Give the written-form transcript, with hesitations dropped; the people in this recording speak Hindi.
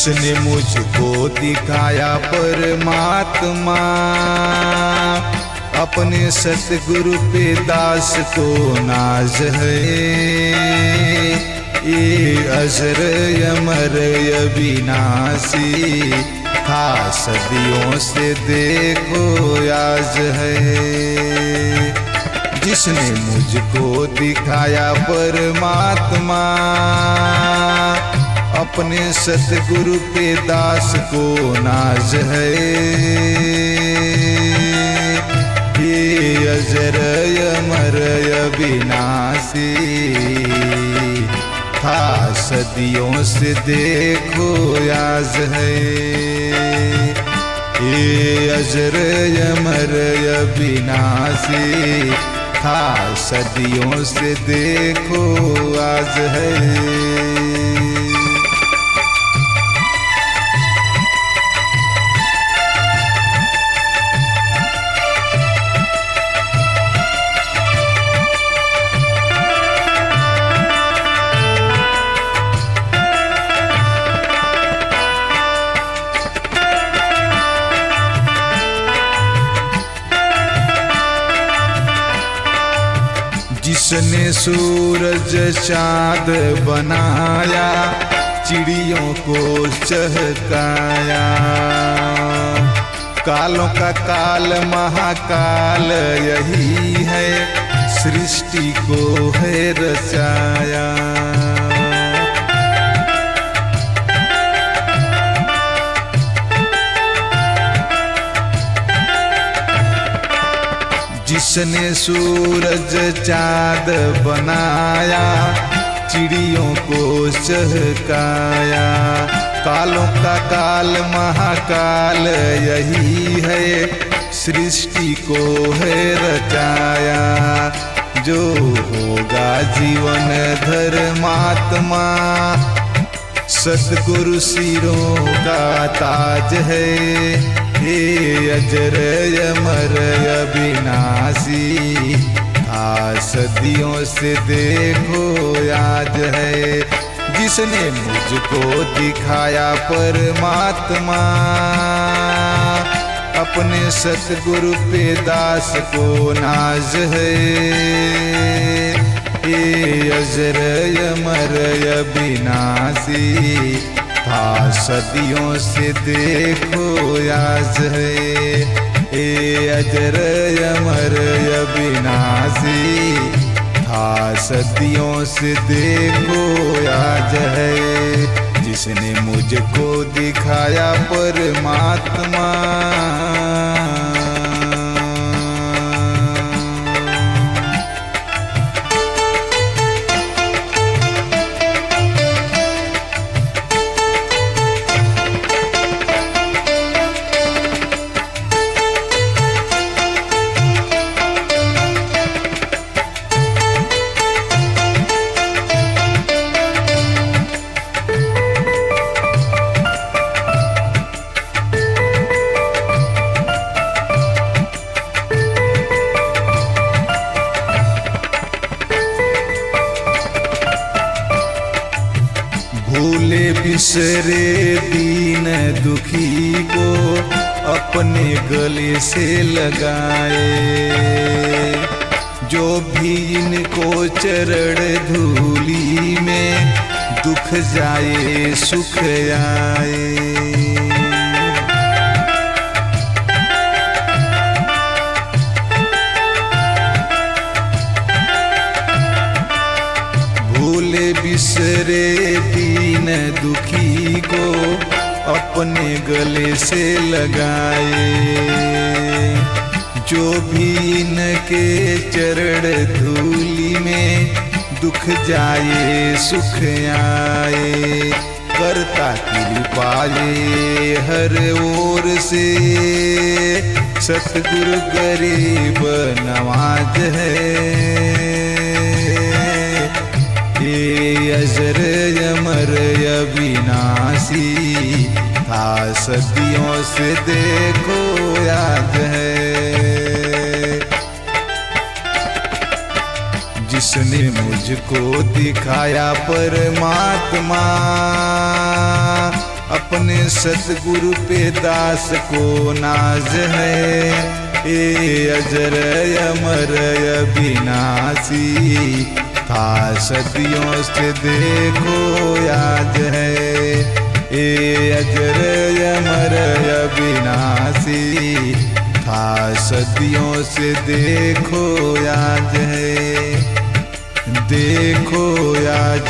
जिसने मुझको दिखाया परमात्मा, अपने सतगुरु पे दास को नाज है। ये अजर अमर अविनाशी था सदियों से देखो आज है। जिसने मुझको दिखाया परमात्मा, अपने सतगुरु पे दास को नाज है। ये अजर अमर अविनाशी था सदियों से देखो आज है। ये अजर अमर अविनाशी था सदियों से देखो आज है। जिसने सूरज चाँद बनाया, चिड़ियों को चहकाया, कालों का काल महाकाल यही है, सृष्टि को है रचाया। जिसने सूरज चाँद बनाया, चिड़ियों को चहकाया, कालों का काल महाकाल यही है, सृष्टि को है रचाया। जो होगा जीवन धर्मात्मा, सतगुरु सिरों का ताज है। हे अजर अमर अविनाशी था सदियों से देखो आज है। जिसने मुझको दिखाया परमात्मा, अपने सतगुरु पे दास को नाज है। ये अजर अमर अविनाशी था सदियों से देखो आज है। ये अजर अमर अविनाशी था सदियों से देखो आज है। जिसने मुझको दिखाया परमात्मा। भूले बिसरे दीन दुखी को अपने गले से लगाए, जो भी इनको चरण धूली में दुख जाए सुख आए। भूले बिसरे दीन दुखी को अपने गले से लगाए, जो भी इनके चरण धूली में दुख जाए सुख आए। करता कृपा ये हर ओर से, सतगुरु गरीब नवाज है। ये अजर अमर अविनाशी था सदियों से देखो याद है। जिसने मुझको दिखाया परमात्मा, अपने सतगुरु पे दास को नाज है। ए अजर अमर अविनाशी था सदियों से देखो आज है। ए अजर अमर अविनाशी था सदियों से देखो आज है। देखो आज